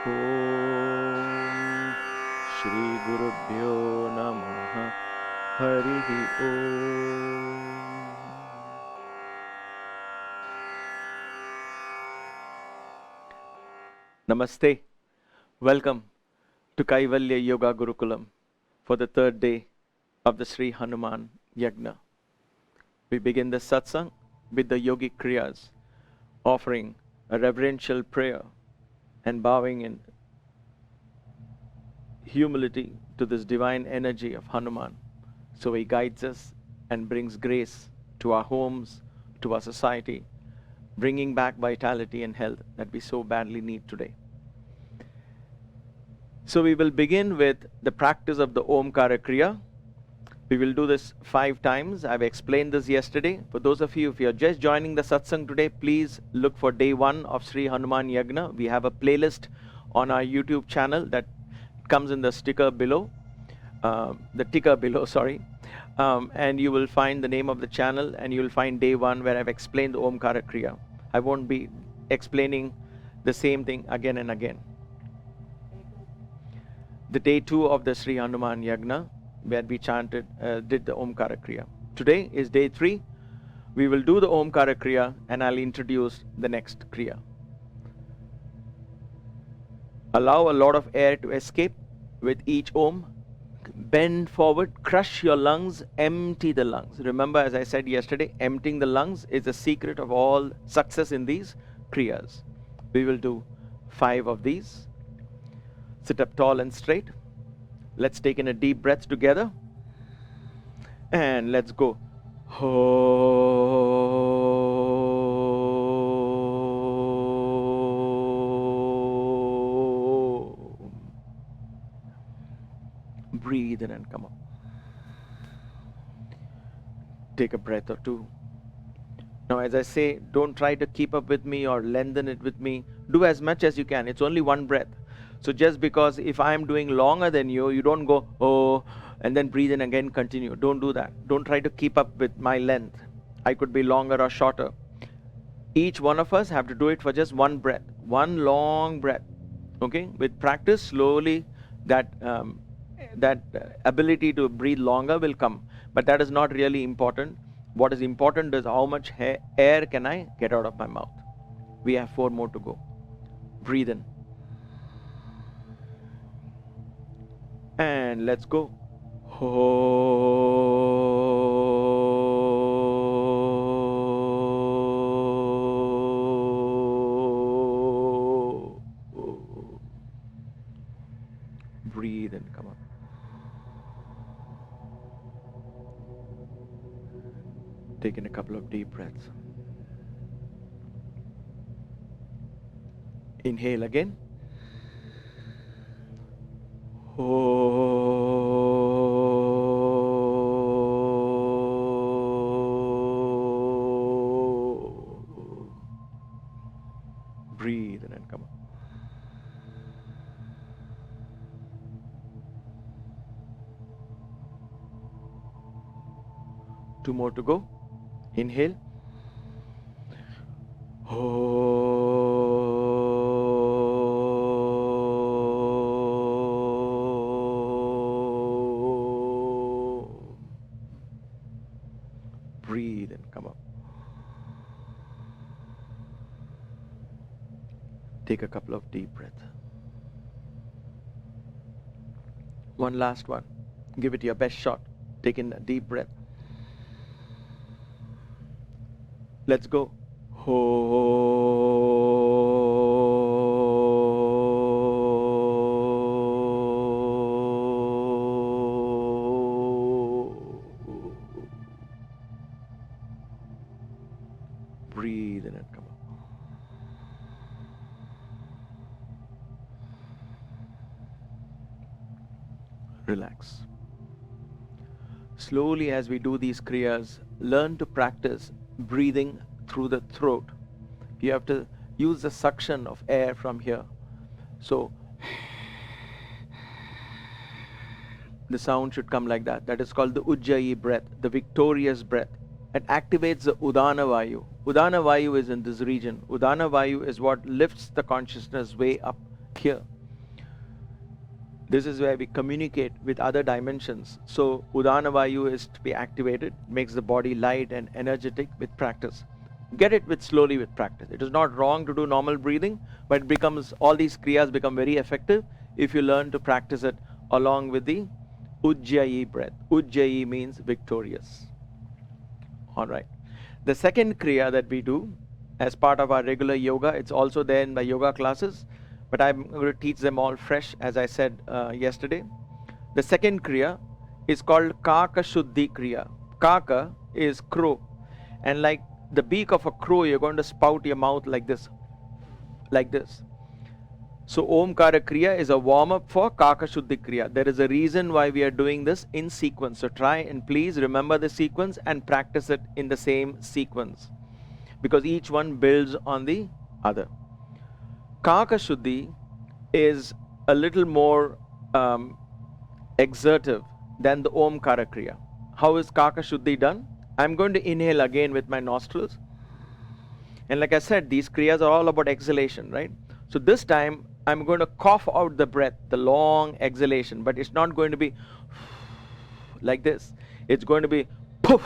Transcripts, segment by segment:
Om Shri Gurubhyo Namaha Harihi Om. Namaste. Welcome to Kaivalya Yoga Gurukulam for the third day of the Sri Hanuman Yagna. We begin the satsang with the Yogic Kriyas, offering a reverential prayer and bowing in humility to this divine energy of Hanuman. So he guides us and brings grace to our homes, to our society, bringing back vitality and health that we so badly need today. So we will begin with the practice of the Omkara Kriya. We will do this 5 times. I've explained this yesterday. For those of you, if you're just joining the satsang today, please look for day 1 of Sri Hanuman Yagna. We have a playlist on our YouTube channel that comes in the sticker below, the ticker below, sorry. And you will find the name of the channel and you will find day 1 where I've explained the Omkara Kriya. I won't be explaining the same thing again and again. The day 2 of the Sri Hanuman Yagna, where we chanted, did the Omkara Kriya. Today is day 3. We will do the Omkara Kriya and I'll introduce the next Kriya. Allow a lot of air to escape with each Om. Bend forward, crush your lungs, empty the lungs. Remember, as I said yesterday, emptying the lungs is the secret of all success in these Kriyas. We will do 5 of these. Sit up tall and straight. Let's take in a deep breath together. And let's go. Breathe in and come up. Take a breath or 2. Now, as I say, don't try to keep up with me or lengthen it with me. Do as much as you can. It's only 1 breath. So just because if I'm doing longer than you, you don't go, oh, and then breathe in again, continue. Don't do that. Don't try to keep up with my length. I could be longer or shorter. Each one of us have to do it for just 1 breath, 1 long breath. Okay? With practice, slowly that ability to breathe longer will come. But that is not really important. What is important is how much air can I get out of my mouth. We have 4 more to go. Breathe in. And let's go. Breathe and come up. Take in a couple of deep breaths. Inhale again. Breathe in and come up. Two more to go. Inhale. Breathe and come up. Take a couple of deep breaths. One last one. Give it your best shot. Take in a deep breath. Let's go. Breathe in and come up. Relax. Slowly, as we do these kriyas, learn to practice breathing through the throat. You have to use the suction of air from here. So the sound should come like that. That is called the Ujjayi breath, the victorious breath. It activates the Udana Vayu. Udana Vayu is in this region. Udana Vayu is what lifts the consciousness way up here. This is where we communicate with other dimensions. So Udana Vayu is to be activated, makes the body light and energetic with practice. Get it with slowly with practice. It is not wrong to do normal breathing, but it becomes, all these kriyas become very effective if you learn to practice it along with the Ujjayi breath. Ujjayi means victorious. All right. The second kriya that we do as part of our regular yoga, it's also there in my yoga classes, but I'm going to teach them all fresh, as I said yesterday. The second kriya is called Kaka Shuddhi Kriya. Kaka is crow, and like the beak of a crow, you're going to spout your mouth like this, like this. So Omkara Kriya is a warm-up for Kaka Shuddhi Kriya. There is a reason why we are doing this in sequence. So try and please remember the sequence and practice it in the same sequence, because each one builds on the other. Kaka Shuddhi is a little more exertive than the Omkara Kriya. How is Kaka Shuddhi done? I'm going to inhale again with my nostrils. And like I said, these kriyas are all about exhalation, right? So this time, I'm going to cough out the breath, the long exhalation, but it's not going to be like this. It's going to be poof,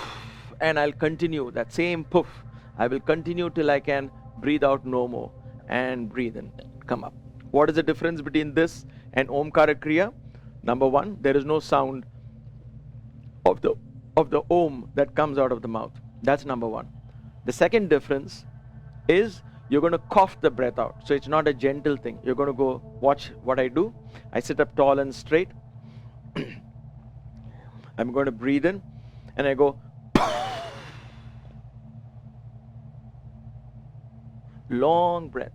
and I'll continue that same poof. I will continue till I can breathe out no more, and breathe in, come up. What is the difference between this and Omkara Kriya? Number one, there is no sound of the Om that comes out of the mouth. That's number one. The second difference is you're going to cough the breath out. So it's not a gentle thing. You're going to go, watch what I do. I sit up tall and straight. I'm going to breathe in, and I go long breath,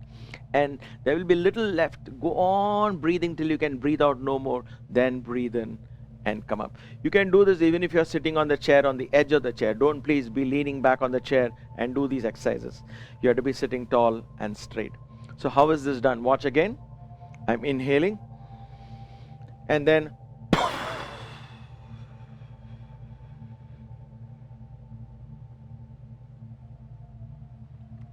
and there will be little left. Go on breathing till you can breathe out no more, then breathe in and come up. You can do this even if you're sitting on the chair, on the edge of the chair. Don't please be leaning back on the chair and do these exercises. You have to be sitting tall and straight. So how is this done? Watch again. I'm inhaling, and then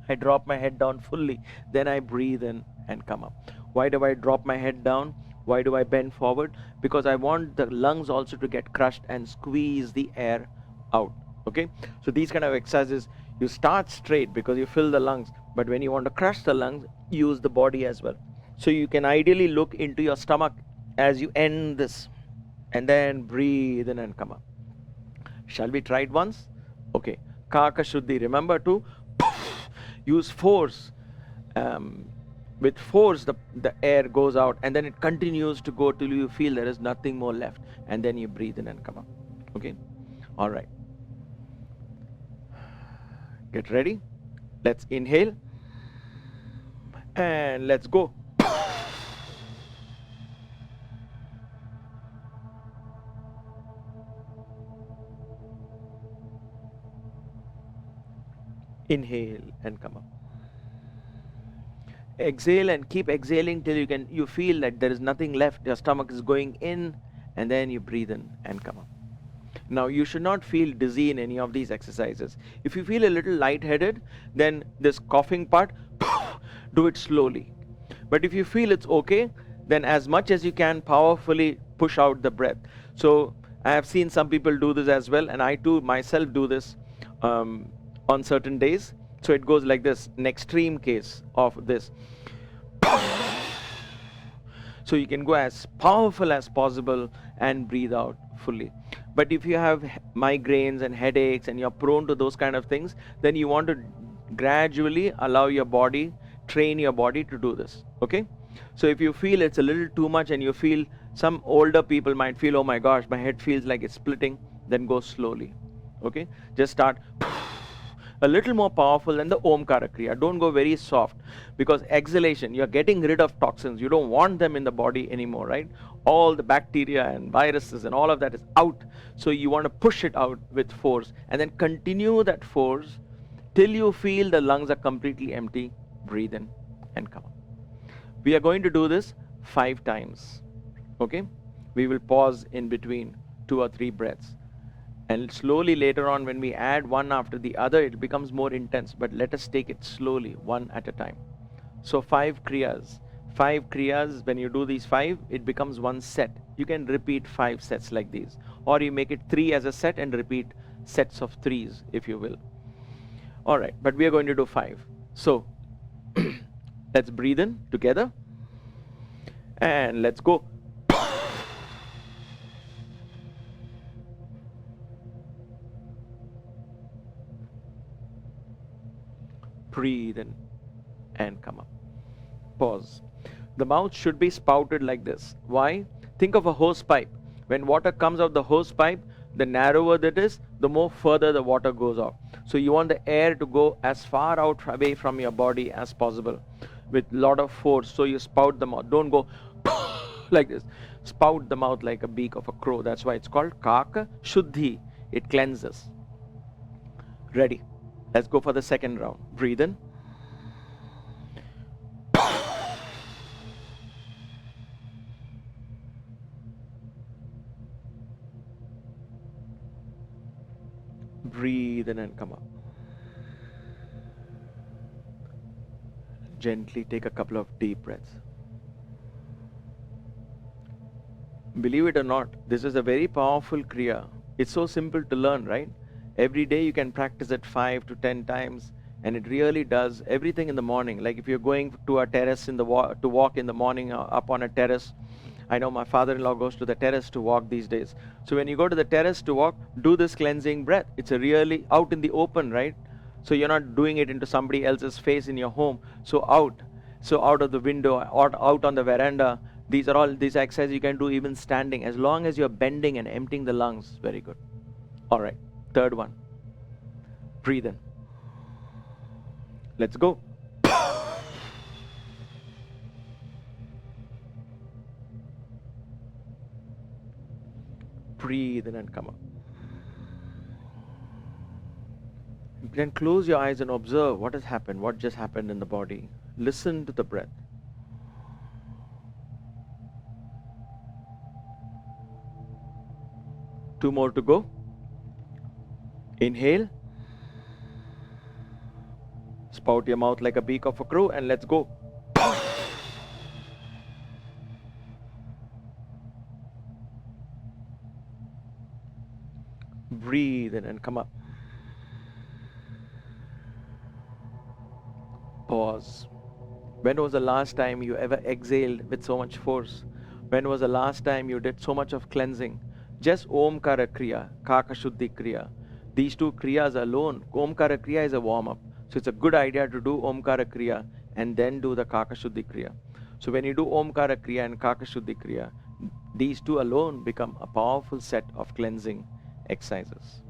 I drop my head down fully. Then I breathe in and come up. Why do I drop my head down? Why do I bend forward? Because I want the lungs also to get crushed and squeeze the air out. Okay? So these kind of exercises, you start straight because you fill the lungs. But when you want to crush the lungs, use the body as well. So you can ideally look into your stomach as you end this. And then breathe in and come up. Shall we try it once? Okay. Kaka Shuddhi. Remember to use force. With force, the air goes out, and then it continues to go till you feel there is nothing more left, and then you breathe in and come up. Okay? All right. Get ready. Let's inhale, and let's go. Inhale and come up. Exhale and keep exhaling till you feel that there is nothing left. Your stomach is going in, and then you breathe in and come up. Now you should not feel dizzy in any of these exercises. If you feel a little lightheaded, then this coughing part, do it slowly. But if you feel it's okay, then as much as you can powerfully push out the breath. So I have seen some people do this as well, and I too myself do this on certain days. So it goes like this, an extreme case of this. So you can go as powerful as possible and breathe out fully. But if you have migraines and headaches and you're prone to those kind of things, then you want to gradually allow your body, train your body to do this. Okay? So if you feel it's a little too much, and you feel, some older people might feel, oh my gosh, my head feels like it's splitting, then go slowly. Okay? Just start a little more powerful than the Omkara Kriya. Don't go very soft, because exhalation, you're getting rid of toxins. You don't want them in the body anymore, right? All the bacteria and viruses and all of that is out. So you want to push it out with force, and then continue that force till you feel the lungs are completely empty. Breathe in and come up. We are going to do this 5 times. Okay? We will pause in between 2 or 3 breaths. And slowly later on, when we add one after the other, it becomes more intense. But let us take it slowly, one at a time. So 5 kriyas, 5 kriyas, when you do these 5, it becomes one set. You can repeat 5 sets like these. Or you make it 3 as a set and repeat sets of 3s, if you will. Alright, but we are going to do 5. So, let's breathe in together. And let's go. Breathe in and come up. Pause. The mouth should be spouted like this. Why? Think of a hose pipe. When water comes out the hose pipe, the narrower that is, the more further the water goes out. So you want the air to go as far out away from your body as possible with lot of force. So you spout the mouth. Don't go like this. Spout the mouth like a beak of a crow. That's why it's called Kaka Shuddhi. It cleanses. Ready? Let's go for the second round. Breathe in. Breathe in and come up. Gently take a couple of deep breaths. Believe it or not, this is a very powerful kriya. It's so simple to learn, right? Every day you can practice it 5 to 10 times, and it really does everything in the morning. Like if you're going to a terrace to walk in the morning up on a terrace. I know my father-in-law goes to the terrace to walk these days. So when you go to the terrace to walk, do this cleansing breath. It's a really out in the open, right? So you're not doing it into somebody else's face in your home. So out of the window, or out on the veranda. These exercises you can do even standing, as long as you're bending and emptying the lungs. Very good. All right, third one. Breathe in. Let's go. Breathe in and come up. Then close your eyes and observe what has happened, what just happened in the body. Listen to the breath. Two more to go. Inhale. Spout your mouth like a beak of a crow, and let's go. Breathe in and come up. Pause. When was the last time you ever exhaled with so much force? When was the last time you did so much of cleansing? Just Omkara Kriya, Kakashuddhi Kriya. These two Kriyas alone, Omkara Kriya is a warm-up. So it's a good idea to do Omkara Kriya and then do the Kakashuddhi Kriya. So when you do Omkara Kriya and Kakashuddhi Kriya, these two alone become a powerful set of cleansing exercises.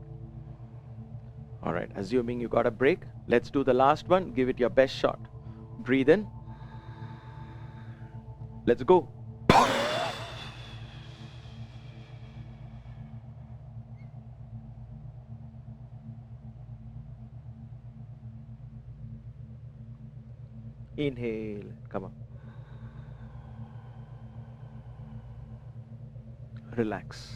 Alright, assuming you got a break, let's do the last one. Give it your best shot. Breathe in. Let's go. Inhale, come on. Relax.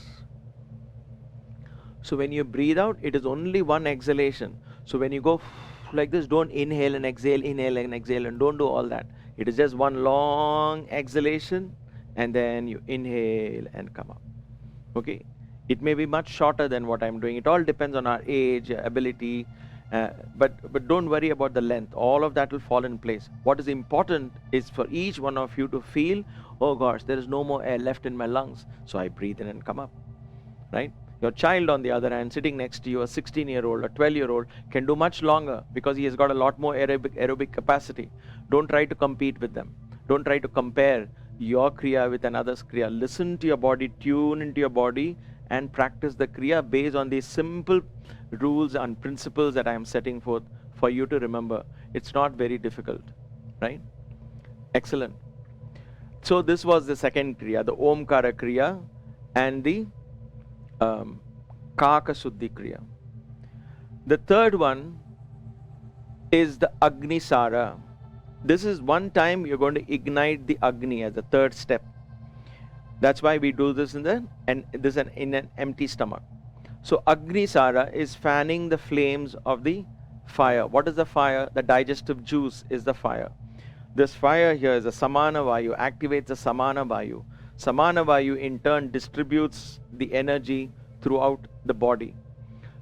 So when you breathe out, it is only one exhalation. So when you go like this, don't inhale and exhale, and don't do all that. It is just one long exhalation, and then you inhale and come up. Okay? It may be much shorter than what I'm doing. It all depends on our age, ability, but don't worry about the length. All of that will fall in place. What is important is for each one of you to feel, oh gosh, there is no more air left in my lungs. So I breathe in and come up. Right? Your child, on the other hand, sitting next to you, a 16-year-old, a 12-year-old, can do much longer because he has got a lot more aerobic capacity. Don't try to compete with them. Don't try to compare your kriya with another's kriya. Listen to your body, tune into your body, and practice the kriya based on these simple rules and principles that I am setting forth for you to remember. It's not very difficult, right? Excellent. So this was the second kriya, the Omkara kriya and the Kakashuddhi kriya. The third one is the Agni sara. This is one time you're going to ignite the Agni as the third step. That's why we do this in an empty stomach. So Agni sara is fanning the flames of the fire. What is the fire? The digestive juice is the fire. This fire here is a Samana Vayu, activates the Samana Vayu. Samana Vayu in turn distributes the energy throughout the body.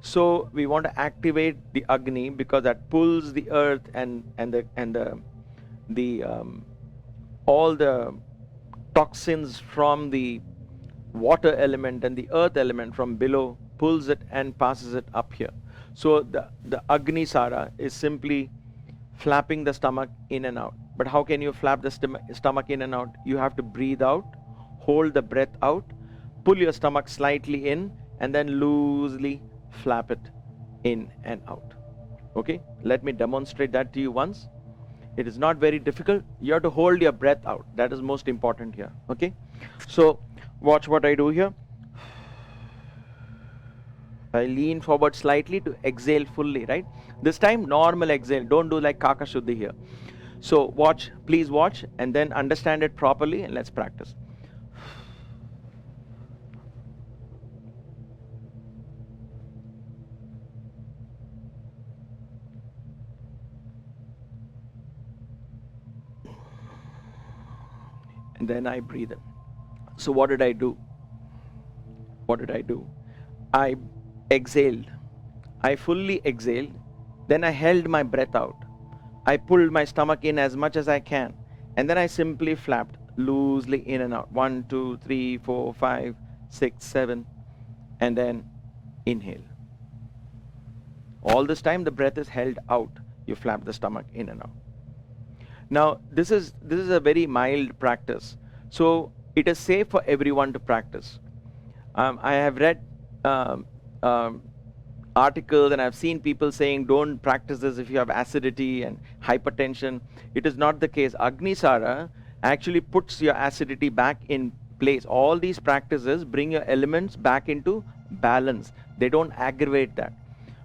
So we want to activate the Agni because that pulls the earth and all the toxins from the water element and the earth element from below, pulls it and passes it up here. So the Agni Sara is simply flapping the stomach in and out. But how can you flap the stomach in and out? You have to breathe out, hold the breath out, pull your stomach slightly in, and then loosely flap it in and out. Okay, let me demonstrate that to you once. It is not very difficult. You have to hold your breath out. That is most important here. Okay, so watch what I do here. I lean forward slightly to exhale fully, right? This time normal exhale. Don't do like Kakashi here. So watch, please watch, and then understand it properly, and let's practice. And then I breathe in. So what did I do? I exhaled. I fully exhaled. Then I held my breath out. I pulled my stomach in as much as I can. And then I simply flapped loosely in and out. 1, 2, 3, 4, 5, 6, 7. And then inhale. All this time the breath is held out. You flap the stomach in and out. Now this is a very mild practice. So it is safe for everyone to practice. I have read articles and I've seen people saying don't practice this if you have acidity and hypertension. It is not the case. Agni Sara actually puts your acidity back in place. All these practices bring your elements back into balance. They don't aggravate that.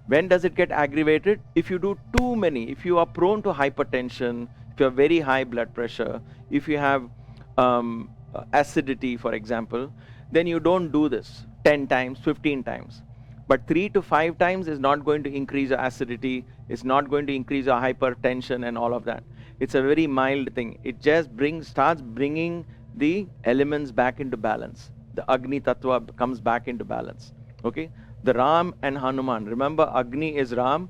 When does it get aggravated? If you do too many, if you are prone to hypertension, if you have very high blood pressure, if you have acidity, for example, then you don't do this 10 times, 15 times. But 3 to 5 times is not going to increase your acidity, it's not going to increase your hypertension and all of that. It's a very mild thing. It just starts bringing the elements back into balance. The Agni Tattva comes back into balance. Okay? The Ram and Hanuman. Remember, Agni is Ram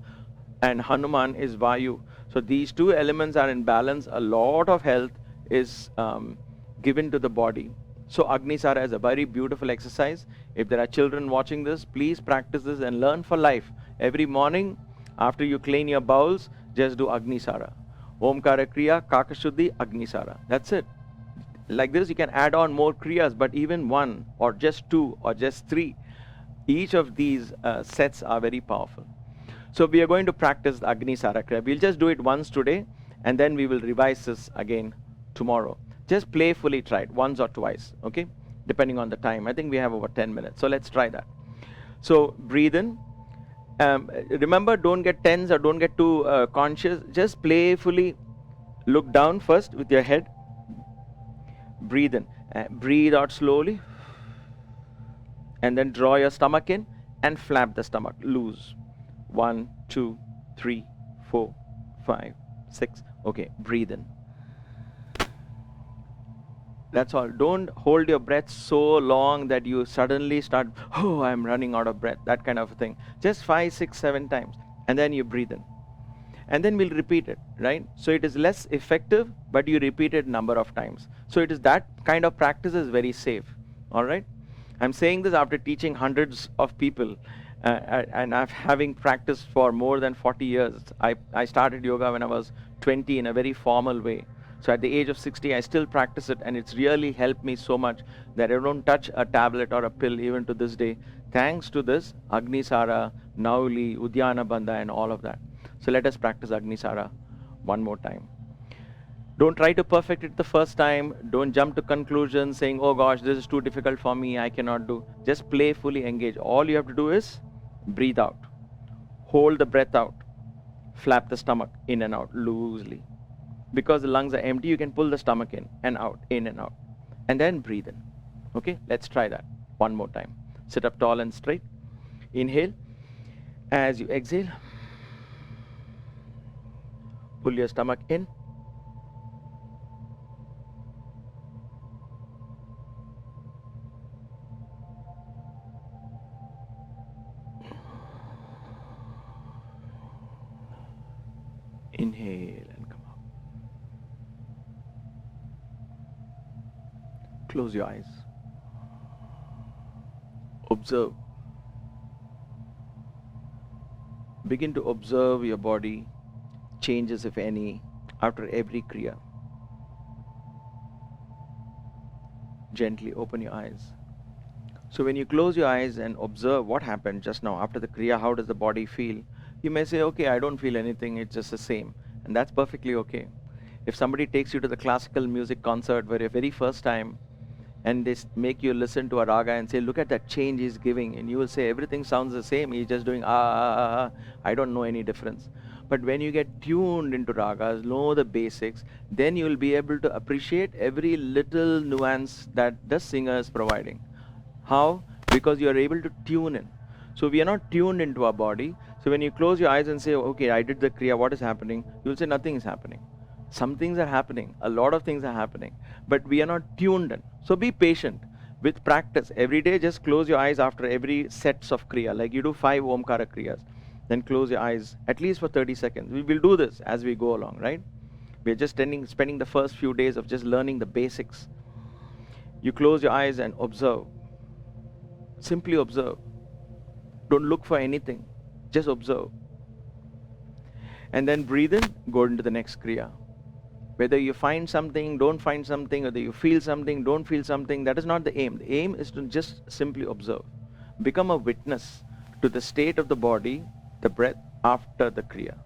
and Hanuman is Vayu. So these two elements are in balance. A lot of health is given to the body. So Agni Sara is a very beautiful exercise. If there are children watching this, please practice this and learn for life. Every morning, after you clean your bowels, just do Agni Sara. Omkara Kriya, Kakashi, Agni Sara. That's it. Like this, you can add on more Kriyas, but even 1 or just 2 or just 3, each of these sets are very powerful. So we are going to practice the Agni Sara Kriya. We'll just do it once today, and then we will revise this again tomorrow. Just playfully try it once or twice, okay? Depending on the time. I think we have over 10 minutes. So let's try that. So breathe in. Remember, don't get tense or don't get too conscious. Just playfully look down first with your head. Breathe in. Breathe out slowly. And then draw your stomach in and flap the stomach. Loose. 1, 2, 3, 4, 5, 6. Okay, breathe in. That's all. Don't hold your breath so long that you suddenly start, oh, I'm running out of breath, that kind of thing. Just 5, 6, 7 times. And then you breathe in. And then we'll repeat it, right? So it is less effective, but you repeat it a number of times. So it is that kind of practice is very safe, all right? I'm saying this after teaching hundreds of people, and I've having practiced for more than 40 years. I started yoga when I was 20 in a very formal way. So at the age of 60, I still practice it, and it's really helped me so much that I don't touch a tablet or a pill even to this day, thanks to this Agni Sara, Nauli, Udyana Bandha, and all of that. So let us practice Agni Sara one more time. Don't try to perfect it the first time. Don't jump to conclusions saying, oh gosh, this is too difficult for me, I cannot do. Just playfully engage. All you have to do is breathe out. Hold the breath out. Flap the stomach in and out loosely. Because the lungs are empty, you can pull the stomach in and out, and then breathe in. Okay, let's try that one more time. Sit up tall and straight. Inhale. As you exhale, pull your stomach in Inhale and come out. Close your eyes. Observe. Begin to observe your body, changes if any, after every kriya. Gently open your eyes. So when you close your eyes and observe what happened just now after the kriya, how does the body feel? You may say, okay, I don't feel anything, it's just the same. And that's perfectly okay. If somebody takes you to the classical music concert for your very first time, and they make you listen to a raga and say, look at that change he's giving, and you will say, everything sounds the same, he's just doing I don't know any difference. But when you get tuned into ragas, know the basics, then you will be able to appreciate every little nuance that the singer is providing. How? Because you are able to tune in. So we are not tuned into our body. So when you close your eyes and say, okay, I did the kriya, what is happening? You will say, nothing is happening. Some things are happening, a lot of things are happening, but we are not tuned in. So be patient. With practice, every day just close your eyes after every sets of kriya. Like you do 5 Omkara Kriyas, then close your eyes at least for 30 seconds. We will do this as we go along, right? We are just spending the first few days of just learning the basics. You close your eyes and observe. Simply observe. Don't look for anything. Just observe. And then breathe in, go into the next kriya. Whether you find something, don't find something, whether you feel something, don't feel something, that is not the aim. The aim is to just simply observe. Become a witness to the state of the body, the breath after the kriya.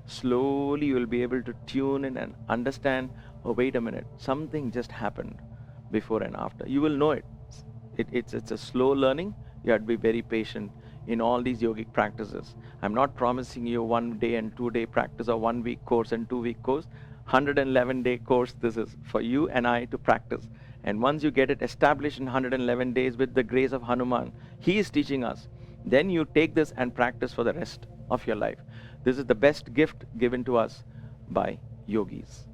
Slowly you will be able to tune in and understand, oh wait a minute, something just happened before and after. You will know it. It's a slow learning. You have to be very patient in all these yogic practices. I'm not promising you 1 day and 2 day practice or 1 week course and 2 week course. 111-day course this is for you and I to practice. And once you get it established in 111 days with the grace of Hanuman, he is teaching us, then you take this and practice for the rest of your life. This is the best gift given to us by yogis.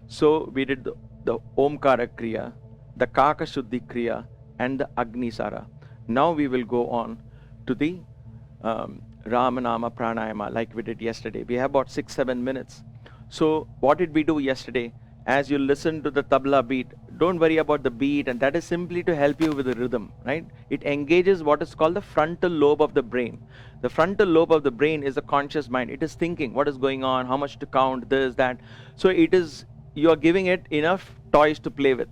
So we did the Omkara Kriya, the Kakashi Kriya, and the Agni sara. Now we will go on to the Ramana pranayama like we did yesterday. We have about 6-7 minutes. So what did we do yesterday? As you listen to the tabla beat, don't worry about the beat, and that is simply to help you with the rhythm, right? It engages what is called the frontal lobe of the brain. The frontal lobe of the brain is a conscious mind. It is thinking what is going on, how much to count, this, that. So it is, you are giving it enough toys to play with.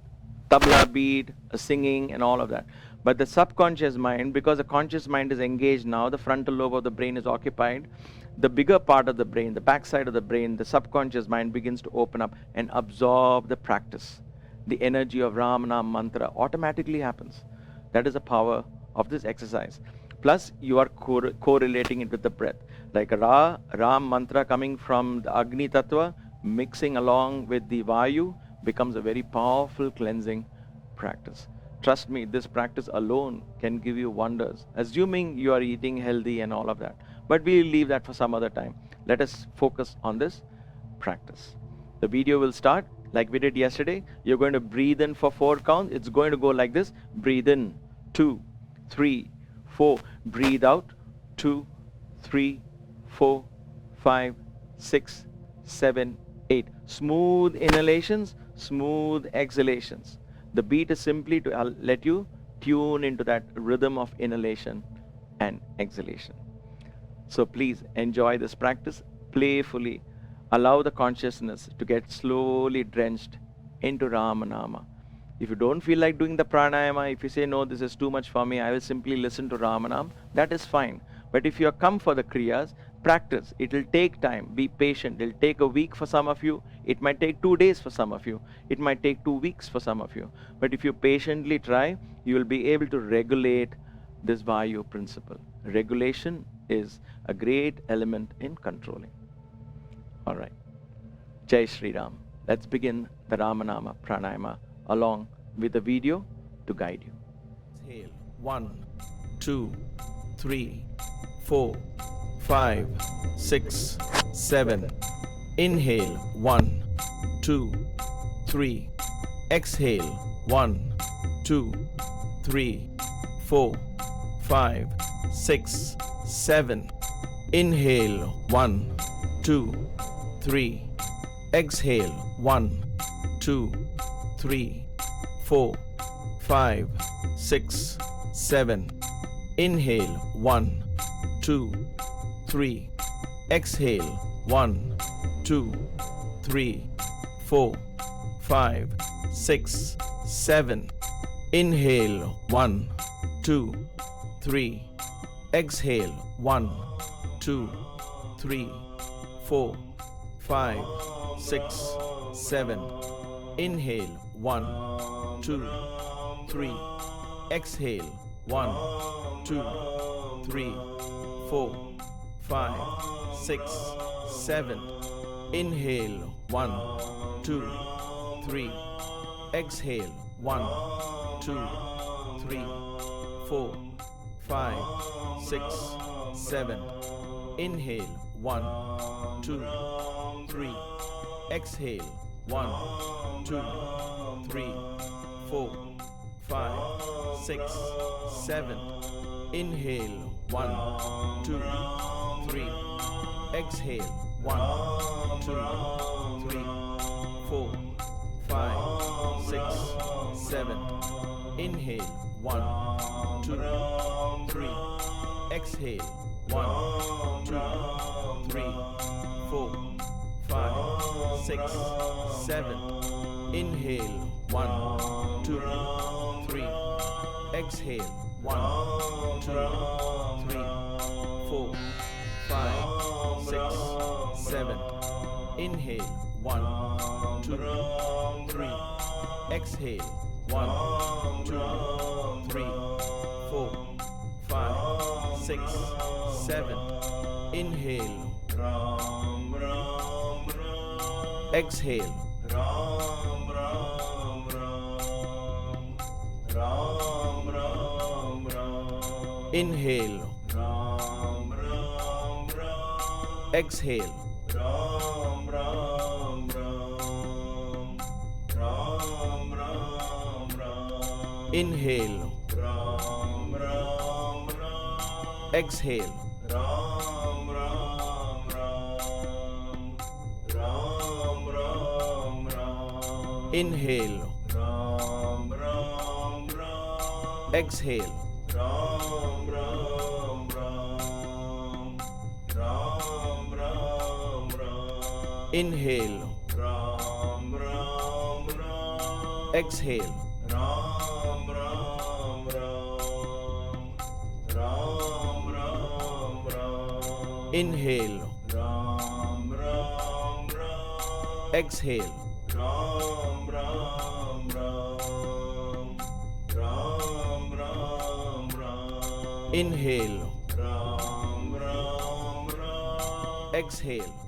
Tabla beat, singing, and all of that. But the subconscious mind, because the conscious mind is engaged now, the frontal lobe of the brain is occupied, the bigger part of the brain, the backside of the brain, the subconscious mind begins to open up and absorb the practice. The energy of Ramana mantra automatically happens. That is the power of this exercise. Plus, you are correlating it with the breath. Like a Ram mantra coming from the Agni tattva, mixing along with the Vayu, becomes a very powerful cleansing practice. Trust me, this practice alone can give you wonders, assuming you are eating healthy and all of that. But we'll leave that for some other time. Let us focus on this practice. The video will start like we did yesterday. You're going to breathe in for 4 counts. It's going to go like this. Breathe in, 2, 3, 4. Breathe out, 2, 3, 4, 5, 6, 7, 8. Smooth inhalations, smooth exhalations. The beat is simply to let you tune into that rhythm of inhalation and exhalation. So please enjoy this practice playfully. Allow the consciousness to get slowly drenched into Ramanama. If you don't feel like doing the pranayama, if you say, no, this is too much for me, I will simply listen to Ramanam, that is fine. But if you have come for the Kriyas, practice. It will take time. Be patient. It will take a week for some of you. It might take 2 days for some of you. It might take 2 weeks for some of you. But if you patiently try, you will be able to regulate this Vayu principle. Regulation is a great element in controlling. All right. Jai Shri Ram. Let's begin the Ramanama Pranayama along with the video to guide you. Exhale. 1, 2, 3, 4, 5, 6, 7. Inhale. 1, 2, 3. Exhale. 1, 2, 3, 4, 5, 6, 7. Inhale. 1, 2, 3. Exhale. 1, 2, 3, 4, 5, 6, 7. Inhale. 1, 2, 3. Exhale. 1, 2, 3, 4, 5, 6, 7. Inhale. 1, 2, 3. Exhale. 1, 2, 3, 4, 5, 6, 7. Inhale. 1, 2, 3. Exhale. 1, 2, 3, 4, 5, 6, 7. Inhale. 1, 2, 3. Exhale. 1, 2, 3, 4, 5, 6, 7. Inhale. 1, 2, 3. Exhale. 1, 2, 3, 4, 5, 6, 7. Inhale. 1, 2, 3. Exhale. 1, 2, 3, 4, 5, 6, 7. Inhale. 1, 2, 3. Exhale. 1, 2, 3, 4, 5, 6, 7. Inhale. 1, 2, 3. Exhale. 1, 2, 3, 4, 5, 6, 7. Inhale. 1, 2, 3. Exhale. 1, 2, 3, 4, 5, 6, 7. Inhale. Exhale. Inhale. Exhale. Inhale. Exhale. Inhale. Exhale. Inhale. Exhale. Inhale. Exhale. Inhale. Exhale.